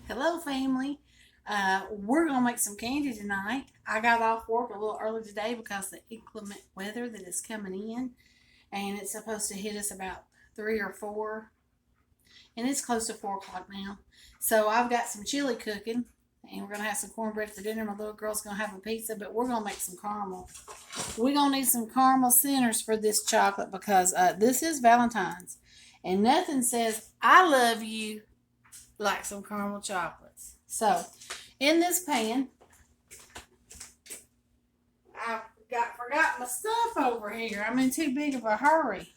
Hello, family. We're going to make some candy tonight. I got off work a little early today because of the inclement weather that is coming in, and it's supposed to hit us about 3 or 4, and it's close to 4 o'clock now. So I've got some chili cooking, and we're going to have some cornbread for dinner. My little girl's going to have a pizza, but we're going to make some caramel. We're going to need some caramel centers for this chocolate because this is Valentine's, and nothing says I love you like some caramel chocolates. So, in this pan, I've forgot my stuff over here. I'm in too big of a hurry.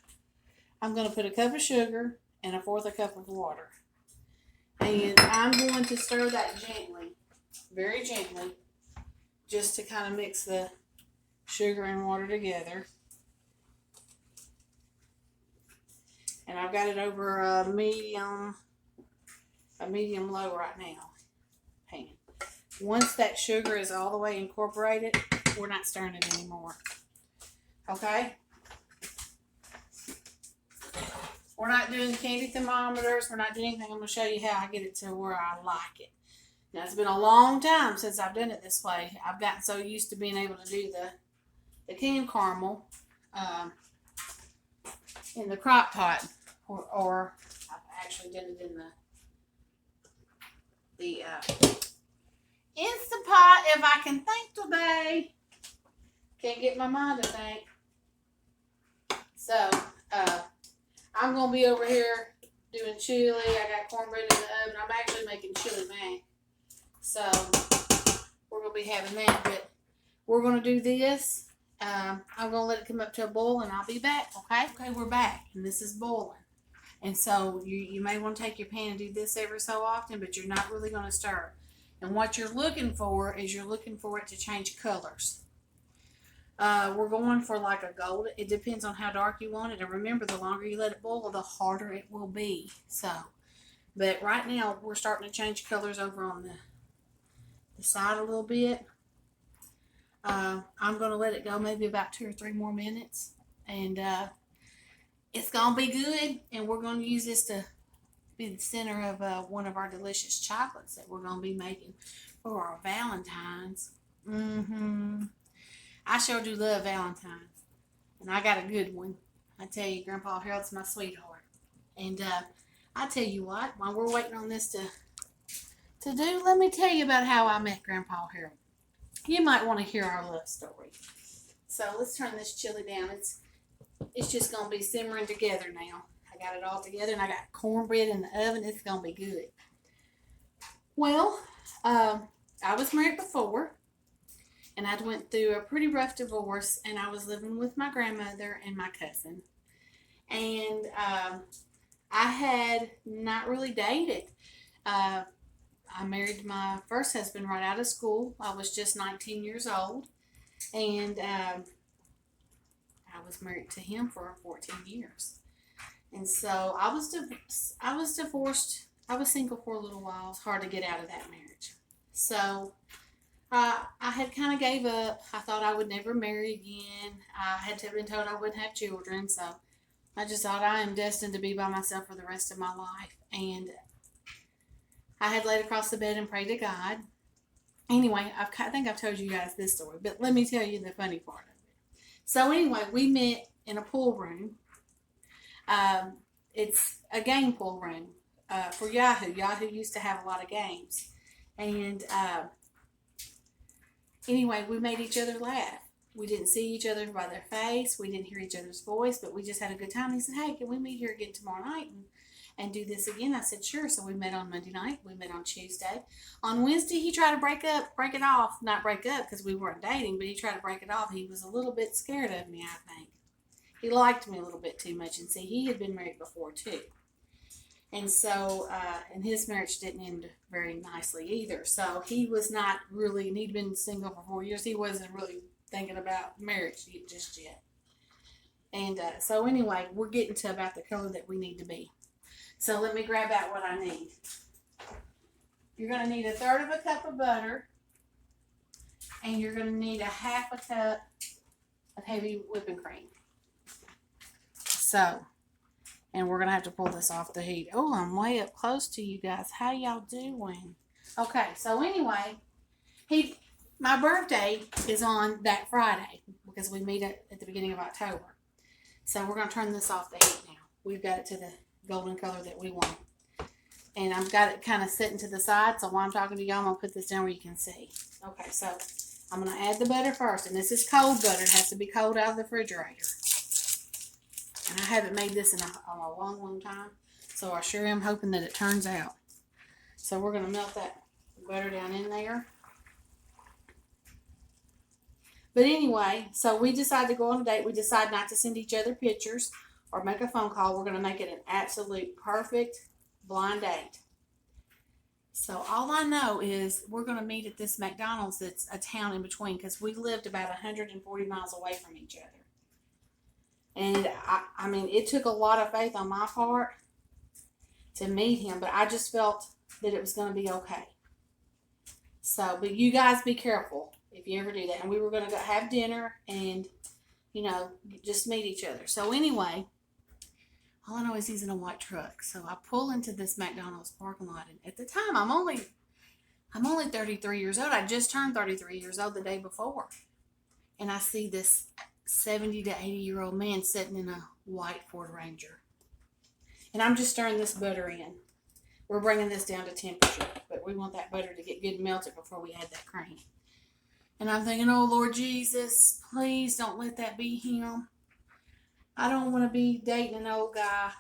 I'm going to put a cup of sugar and a fourth a cup of water. And I'm going to stir that gently, very gently, just to kind of mix the sugar and water together. And I've got it over a medium low right now. Pan. Once that sugar is all the way incorporated, we're not stirring it anymore. Okay? We're not doing candy thermometers. We're not doing anything. I'm going to show you how I get it to where I like it. Now, it's been a long time since I've done it this way. I've gotten so used to being able to do the canned caramel in the crock pot, or I've actually done it in the Instant Pot if I can think today. Can't get my mind to think. So, I'm going to be over here doing chili. I got cornbread in the oven. I'm actually making chili mac. So, we're going to be having that. But we're going to do this. I'm going to let it come up to a boil and I'll be back. Okay? Okay, we're back. And this is boiling. And so, you may want to take your pan and do this every so often, but you're not really going to stir it. And what you're looking for is you're looking for it to change colors. We're going for like a gold. It depends on how dark you want it. And remember, the longer you let it boil, the harder it will be. So, but right now, we're starting to change colors over on the side a little bit. I'm going to let it go maybe about 2 or 3 more minutes. And it's going to be good. And we're going to use this to be the center of one of our delicious chocolates that we're going to be making for our Valentine's. I sure do love Valentine's. And I got a good one. I tell you, Grandpa Harold's my sweetheart. And I tell you what, while we're waiting on this to do, let me tell you about how I met Grandpa Harold. You might want to hear our love story. So let's turn this chili down. It's just going to be simmering together now. I got it all together, and I got cornbread in the oven. It's going to be good. Well, I was married before, and I went through a pretty rough divorce, and I was living with my grandmother and my cousin. And I had not really dated. I married my first husband right out of school. I was just 19 years old, and I was married to him for 14 years. And so I was divorced. I was single for a little while. It's hard to get out of that marriage. So I had kind of gave up. I thought I would never marry again. I had been told I wouldn't have children. So I just thought I am destined to be by myself for the rest of my life. And I had laid across the bed and prayed to God. Anyway, I think I've told you guys this story, but let me tell you the funny part of it. So anyway, we met in a pool room. It's a game pool room for Yahoo. Yahoo used to have a lot of games. And anyway, we made each other laugh. We didn't see each other by their face. We didn't hear each other's voice, but we just had a good time. He said, hey, can we meet here again tomorrow night and do this again? I said, sure. So we met on Monday night. We met on Tuesday. On Wednesday, he tried to break it off. Not break up because we weren't dating, but he tried to break it off. He was a little bit scared of me, I think. He liked me a little bit too much. And see, he had been married before, too. And so, and his marriage didn't end very nicely either. So he was not really, and he'd been single for 4 years. He wasn't really thinking about marriage just yet. And so anyway, we're getting to about the color that we need to be. So let me grab out what I need. You're going to need 1/3 cup of butter. And you're going to need 1/2 cup of heavy whipping cream. So And we're going to have to pull this off the heat. Oh, I'm way up close to you guys. How y'all doing? Okay, so anyway, my birthday is on that Friday because we meet at the beginning of October. So we're going to turn this off the heat now. We've got it to the golden color that we want. And I've got it kind of sitting to the side. So while I'm talking to y'all, I'm going to put this down where you can see. Okay, so I'm going to add the butter first. And this is cold butter. It has to be cold out of the refrigerator. And I haven't made this in a long, long time. So I sure am hoping that it turns out. So we're going to melt that butter down in there. But anyway, so we decide to go on a date. We decide not to send each other pictures or make a phone call. We're going to make it an absolute perfect blind date. So all I know is we're going to meet at this McDonald's that's a town in between because we lived about 140 miles away from each other. And I mean, it took a lot of faith on my part to meet him, but I just felt that it was going to be okay. So, but you guys be careful if you ever do that. And we were going to go have dinner and, you know, just meet each other. So anyway, all I know is he's in a white truck. So I pull into this McDonald's parking lot. And at the time, I'm only 33 years old. I just turned 33 years old the day before. And I see this 70 to 80-year-old man sitting in a white Ford Ranger. And I'm just stirring this butter in. We're bringing this down to temperature, but we want that butter to get good and melted before we add that cream. And I'm thinking, oh, Lord Jesus, please don't let that be him. I don't want to be dating an old guy.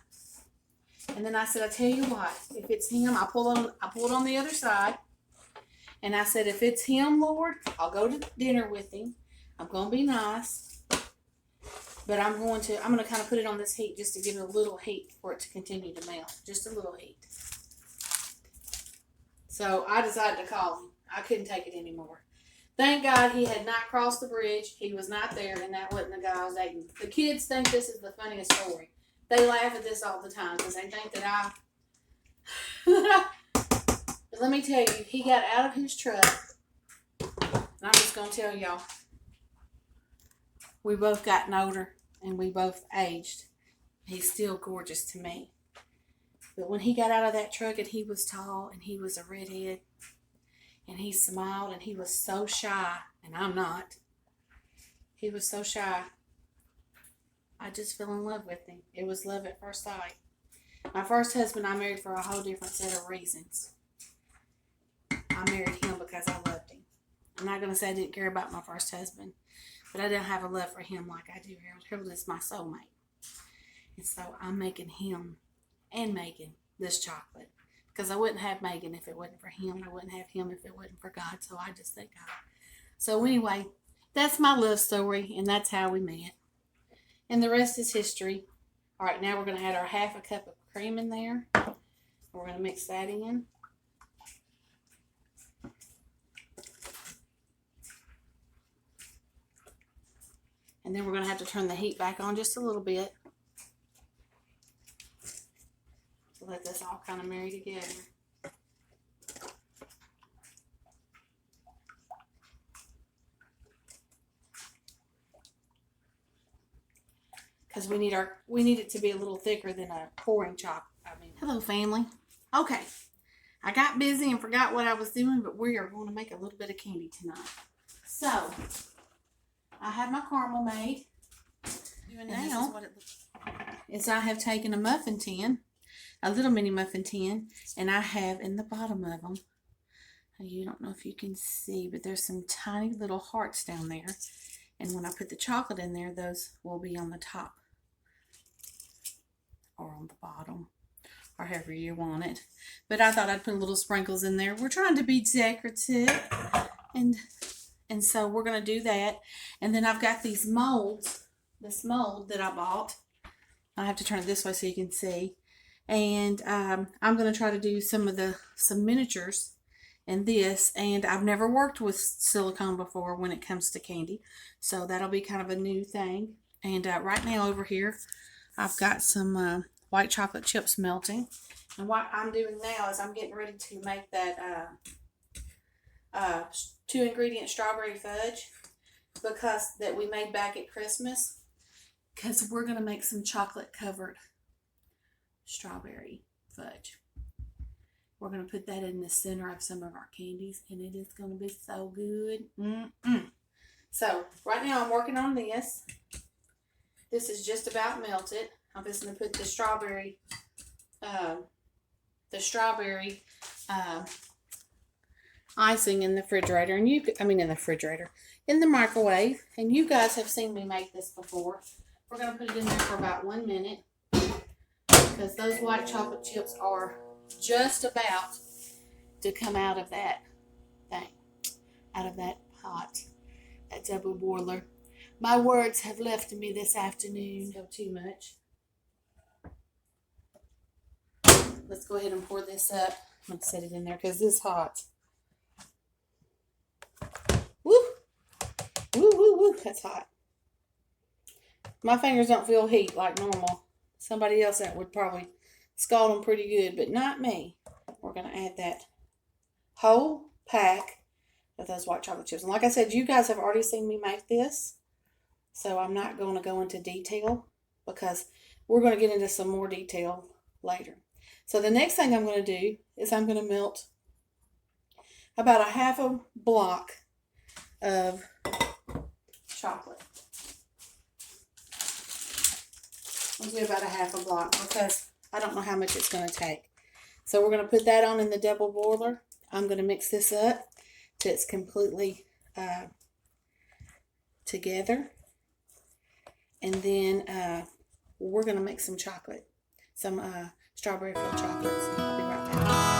And then I said, I tell you what, if it's him, I pulled on the other side. And I said, if it's him, Lord, I'll go to dinner with him. I'm going to be nice. But I'm going to kind of put it on this heat just to give it a little heat for it to continue to melt. Just a little heat. So I decided to call him. I couldn't take it anymore. Thank God he had not crossed the bridge. He was not there, and that wasn't the guy I was dating. The kids think this is the funniest story. They laugh at this all the time because they think that But let me tell you, he got out of his truck. And I'm just going to tell y'all. We both gotten older, and we both aged. He's still gorgeous to me. But when he got out of that truck and he was tall and he was a redhead and he smiled and he was so shy, and I'm not. He was so shy. I just fell in love with him. It was love at first sight. My first husband I married for a whole different set of reasons. I married him because I loved him. I'm not going to say I didn't care about my first husband, but I didn't have a love for him like I do. Harold is my soulmate. And so I'm making him and Megan this chocolate. Because I wouldn't have Megan if it wasn't for him. I wouldn't have him if it wasn't for God. So I just thank God. So anyway, that's my love story. And that's how we met. And the rest is history. All right, now we're going to add our half a cup of cream in there. We're going to mix that in. And then we're going to have to turn the heat back on just a little bit. To let this all kind of marry together. Because we need it to be a little thicker than a pouring chocolate. Hello family. Okay. I got busy and forgot what I was doing, but we are going to make a little bit of candy tonight. So, I have my caramel made. And now, this is what it looks like. Is I have taken a muffin tin, a little mini muffin tin, and I have in the bottom of them, you don't know if you can see, but there's some tiny little hearts down there. And when I put the chocolate in there, those will be on the top or on the bottom, or however you want it. But I thought I'd put little sprinkles in there. We're trying to be decorative, and so we're going to do that. And then I've got these molds, this mold that I bought. I have to turn it this way so you can see. And I'm going to try to do some miniatures in this. And I've never worked with silicone before when it comes to candy. So that'll be kind of a new thing. And right now over here, I've got some white chocolate chips melting. And what I'm doing now is I'm getting ready to make that 2-ingredient strawberry fudge that we made back at Christmas. Because we're going to make some chocolate covered strawberry fudge. We're going to put that in the center of some of our candies, and it is going to be so good. So, right now I'm working on this. This is just about melted. I'm just going to put the strawberry icing in the refrigerator, and in the microwave. And you guys have seen me make this before. We're going to put it in there for about 1 minute because those white chocolate chips are just about to come out of that thing, out of that pot, that double boiler. My words have left me this afternoon. Go too much. Let's go ahead and pour this up. I'm going to set it in there because it's hot. Woo! Woo, woo, woo. That's hot. My fingers don't feel heat like normal. Somebody else that would probably scald them pretty good, but not me. We're going to add that whole pack of those white chocolate chips. And like I said, you guys have already seen me make this. So I'm not going to go into detail because we're going to get into some more detail later. So the next thing I'm going to do is I'm going to melt about a half a block of chocolate. I'll do about a half a block because I don't know how much it's going to take. So we're going to put that on in the double boiler. I'm going to mix this up till it's completely together. And then we're going to make some chocolate, some strawberry filled chocolates. I'll be right back.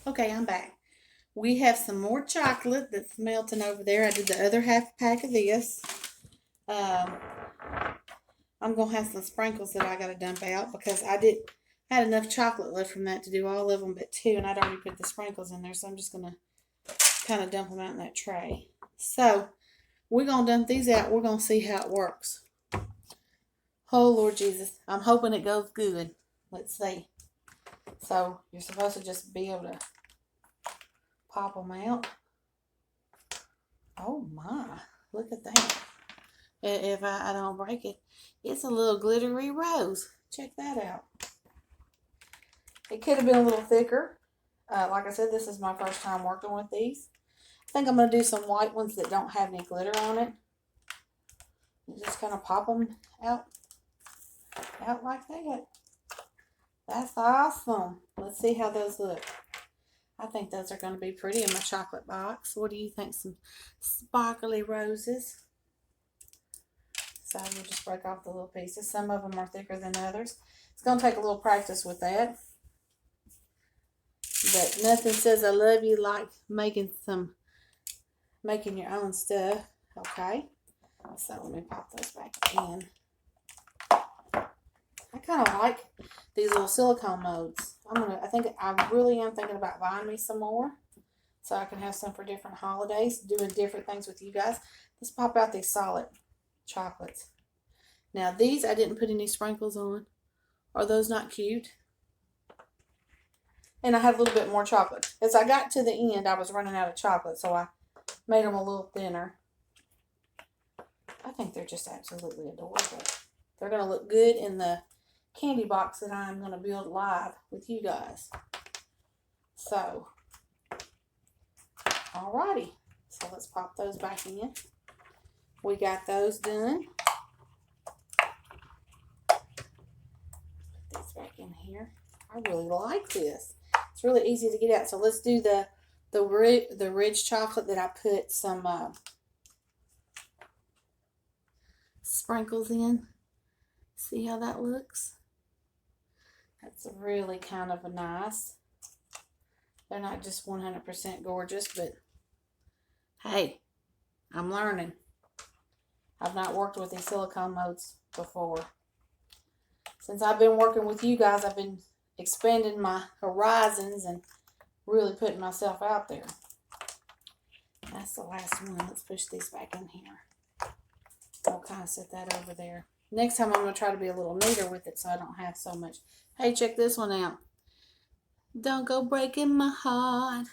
Okay, I'm back. We have some more chocolate that's melting over there. I did the other half pack of this. I'm going to have some sprinkles that I got to dump out because I had enough chocolate left from that to do all of them but 2, and I'd already put the sprinkles in there, so I'm just going to kind of dump them out in that tray. So, we're going to dump these out. We're going to see how it works. Oh, Lord Jesus. I'm hoping it goes good. Let's see. So, you're supposed to just be able to pop them out. Oh, my. Look at that. If I don't break it, it's a little glittery rose. Check that out. It could have been a little thicker. Like I said, this is my first time working with these. I think I'm going to do some white ones that don't have any glitter on it. You just kind of pop them out like that. That's awesome. Let's see how those look. I think those are going to be pretty in my chocolate box. What do you think? Some sparkly roses. So we'll just break off the little pieces. Some of them are thicker than others. It's going to take a little practice with that. But nothing says I love you like making your own stuff. Okay. So let me pop those back in. I kind of like these little silicone molds. I really am thinking about buying me some more so I can have some for different holidays, doing different things with you guys. Let's pop out these solid chocolates. Now these I didn't put any sprinkles on. Are those not cute? And I have a little bit more chocolate. As I got to the end, I was running out of chocolate, so I made them a little thinner. I think they're just absolutely adorable. They're going to look good in the candy box that I'm going to build live with you guys. So, alrighty. So let's pop those back in. We got those done. Put these back in here. I really like this. It's really easy to get out. So let's do the ridge chocolate that I put some sprinkles in. See how that looks? That's really kind of a nice. They're not just 100% gorgeous, but hey, I'm learning. I've not worked with these silicone molds before. Since I've been working with you guys, I've been expanding my horizons and really putting myself out there. That's the last one. Let's push these back in here. I'll kind of set that over there. Next time I'm going to try to be a little neater with it so I don't have so much. Hey, check this one out. Don't go breaking my heart.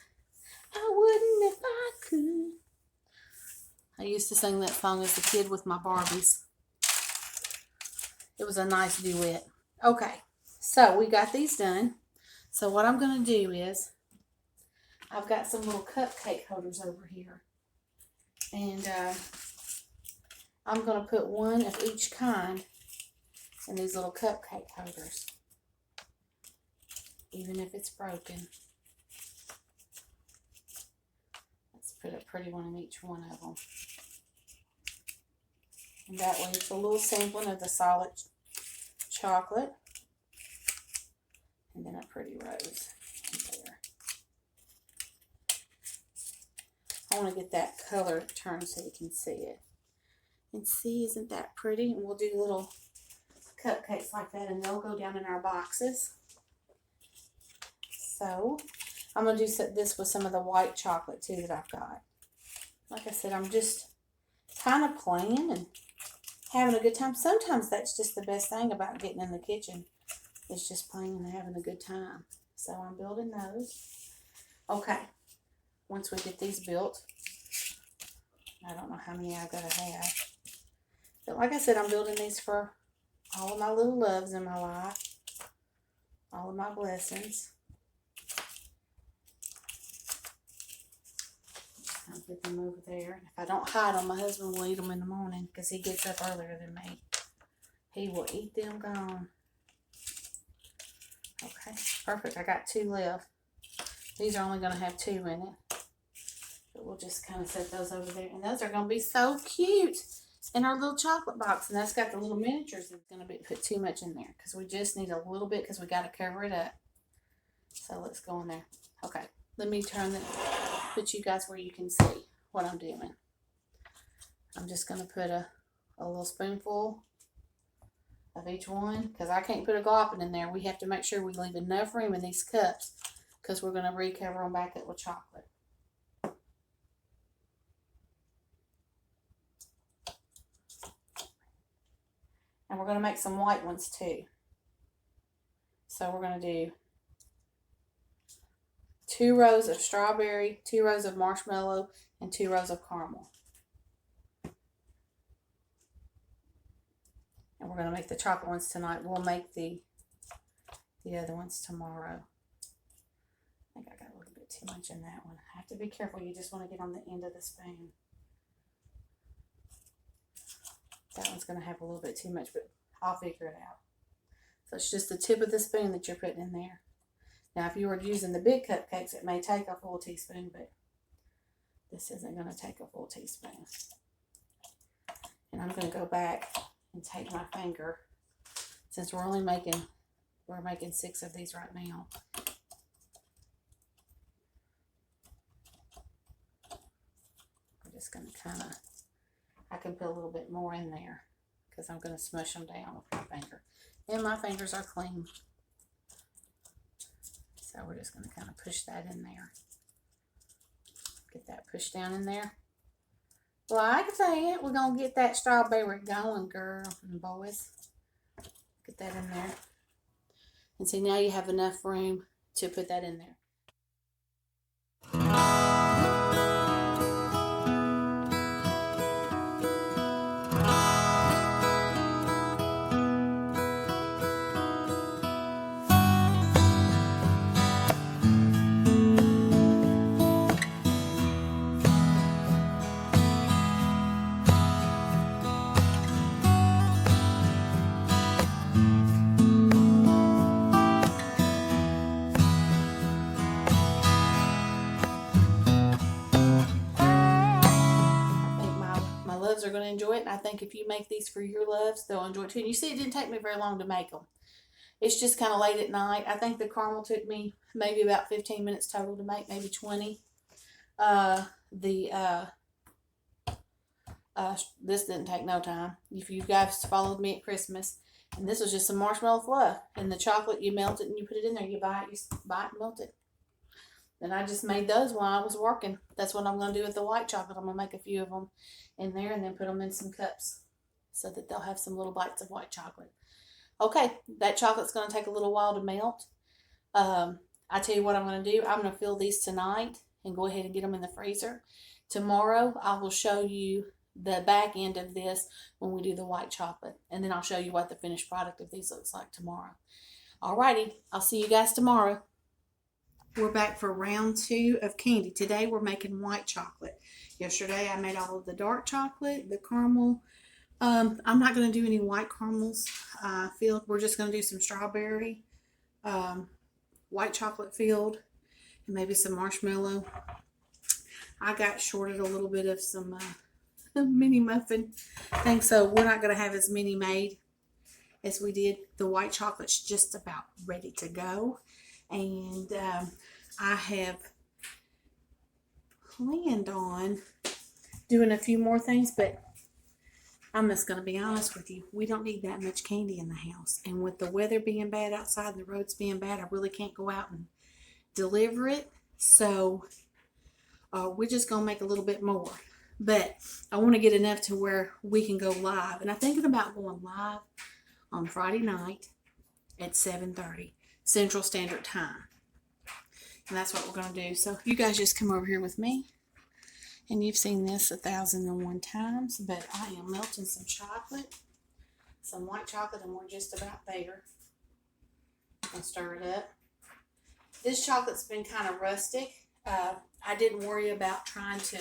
I wouldn't if I could. I used to sing that song as a kid with my Barbies. It was a nice duet. Okay, so we got these done. So what I'm going to do is, I've got some little cupcake holders over here. And I'm going to put one of each kind in these little cupcake holders. Even if it's broken. Let's put a pretty one in each one of them. And that way it's a little sampling of the solid chocolate. And then a pretty rose there. I want to get that color turned so you can see it. And see, isn't that pretty? And we'll do little cupcakes like that and they'll go down in our boxes. So, I'm going to do this with some of the white chocolate too that I've got. Like I said, I'm just kind of playing and having a good time. Sometimes that's just the best thing about getting in the kitchen. Is just playing and having a good time. So, I'm building those. Okay. Once we get these built, I don't know how many I've got to have. But like I said, I'm building these for all of my little loves in my life. All of my blessings. I'll put them over there. If I don't hide them, my husband will eat them in the morning because he gets up earlier than me. He will eat them gone. Okay, perfect. I got 2 left. These are only going to have 2 in it. But we'll just kind of set those over there. And those are going to be so cute in our little chocolate box. And that's got the little miniatures. It's going to be put too much in there because we just need a little bit because we got to cover it up. So let's go in there. Okay, let me put you guys where you can see what I'm doing. I'm just going to put a little spoonful of each one because I can't put a glopin in there. We have to make sure we leave enough room in these cups because we're going to recover them back up with chocolate. And we're going to make some white ones too. So we're going to do 2 rows of strawberry, 2 rows of marshmallow, and 2 rows of caramel. And we're going to make the chocolate ones tonight. We'll make the other ones tomorrow. I think I got a little bit too much in that one. I have to be careful. You just want to get on the end of the spoon. That one's going to have a little bit too much, but I'll figure it out. So it's just the tip of the spoon that you're putting in there. Now, if you were using the big cupcakes, it may take a full teaspoon, but this isn't going to take a full teaspoon. And I'm going to go back and take my finger, since we're making 6 of these right now. I'm just going to kind of, I can put a little bit more in there because I'm going to smush them down with my finger. And my fingers are clean. So we're just going to kind of push that in there. Get that pushed down in there. Like that, we're going to get that strawberry going, girl and boys. Get that in there. And see, now you have enough room to put that in there. Are going to enjoy it, and I think if you make these for your loves, they'll enjoy it too. And you see, it didn't take me very long to make them. It's just kind of late at night. I think the caramel took me maybe about 15 minutes total to make, maybe 20. This didn't take no time. If you guys followed me at Christmas, and this was just some marshmallow fluff, and the chocolate, you melt it and you put it in there. You buy it and melt it. And I just made those while I was working. That's what I'm going to do with the white chocolate. I'm going to make a few of them in there and then put them in some cups. so that they'll have some little bites of white chocolate. Okay, that chocolate's going to take a little while to melt. I tell you what I'm going to do. I'm going to fill these tonight and go ahead and get them in the freezer. Tomorrow I will show you the back end of this when we do the white chocolate. And then I'll show you what the finished product of these looks like tomorrow. Alrighty, I'll see you guys tomorrow. We're back for round 2 of candy. Today we're making white chocolate. Yesterday I made all of the dark chocolate, the caramel. I'm not going to do any white caramels filled. We're just going to do some strawberry, white chocolate filled, and maybe some marshmallow. I got shorted a little bit of some mini muffin thing, so we're not going to have as many made as we did. The white chocolate's just about ready to go, and I have planned on doing a few more things, but I'm just going to be honest with you. We don't need that much candy in the house, and with the weather being bad outside and the roads being bad, I really can't go out and deliver it, so we're just going to make a little bit more. But I want to get enough to where we can go live. And I'm thinking about going live on Friday night at 7:30 Central Standard Time. And that's what we're going to do. So you guys just come over here with me. And you've seen this 1,001 times. But I am melting some chocolate. Some white chocolate. And we're just about there. I'm going to stir it up. This chocolate's been kind of rustic. I didn't worry about trying to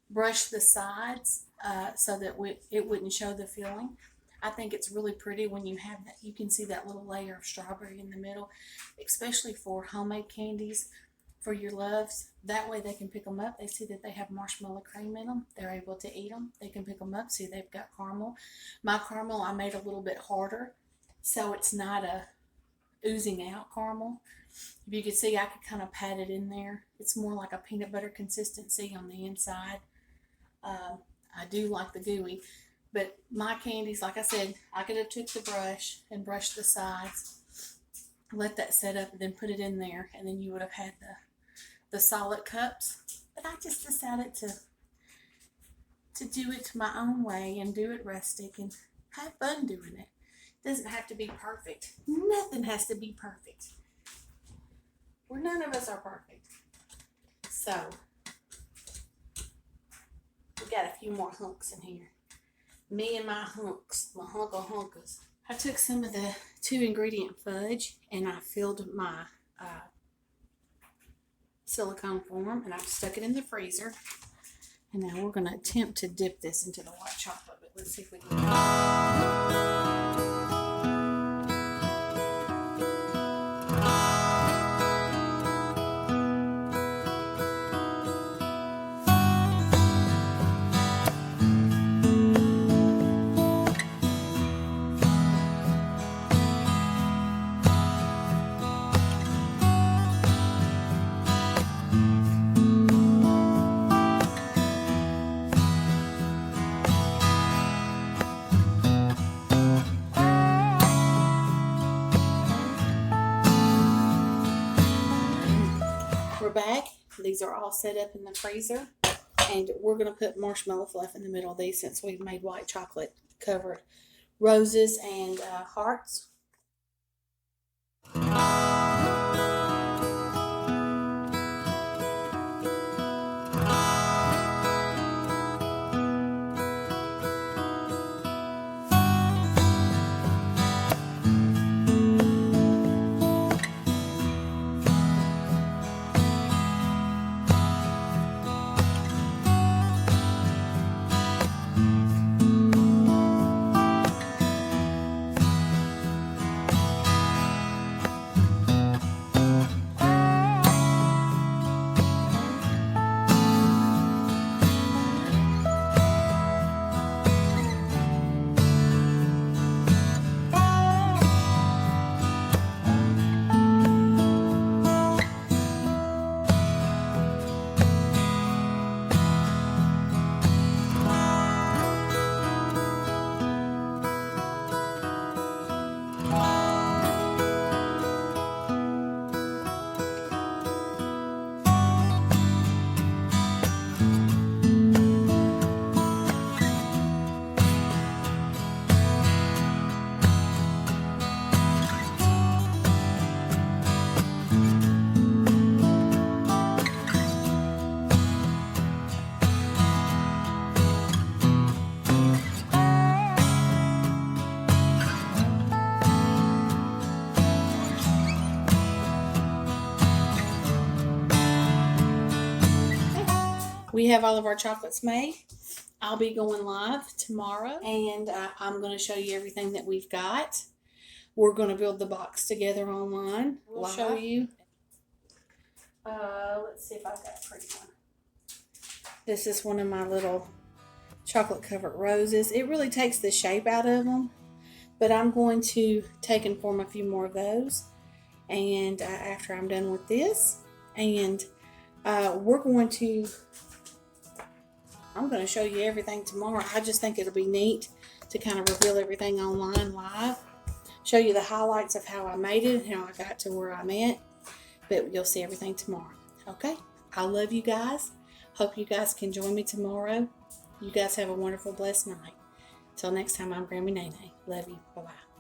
brush the sides so that it wouldn't show the filling. I think it's really pretty when you have that. You can see that little layer of strawberry in the middle, especially for homemade candies for your loves. That way they can pick them up. They see that they have marshmallow cream in them. They're able to eat them. They can pick them up. See, they've got caramel. My caramel I made a little bit harder, so it's not a oozing out caramel. If you can see, I could kind of pat it in there. It's more like a peanut butter consistency on the inside. I do like the gooey, but my candies, like I said, I could have took the brush and brushed the sides, let that set up, and then put it in there, and then you would have had the solid cups. But I just decided to do it my own way and do it rustic and have fun doing it. It doesn't have to be perfect. Nothing has to be perfect. None of us are perfect. So we got a few more hunks in here. Me and my hunks, my hunkas. I took some of the 2-ingredient fudge and I filled my silicone form and I've stuck it in the freezer. And now we're going to attempt to dip this into the white chocolate. But let's see if we can. We're back. These are all set up in the freezer. And we're going to put marshmallow fluff in the middle of these since we've made white chocolate covered roses and hearts. we have all of our chocolates made. I'll be going live tomorrow, and I'm going to show you everything that we've got. We're going to build the box together online. We'll show you. Let's see if I've got a pretty one. This is one of my little chocolate covered roses. It really takes the shape out of them, but I'm going to take and form a few more of those, and after I'm done with this, and I'm going to show you everything tomorrow. I just think it'll be neat to kind of reveal everything online live, show you the highlights of how I made it, how I got to where I'm at, but you'll see everything tomorrow. Okay, I love you guys. Hope you guys can join me tomorrow. You guys have a wonderful, blessed night. Till next time, I'm Grammy Nene. Love you. Bye-bye.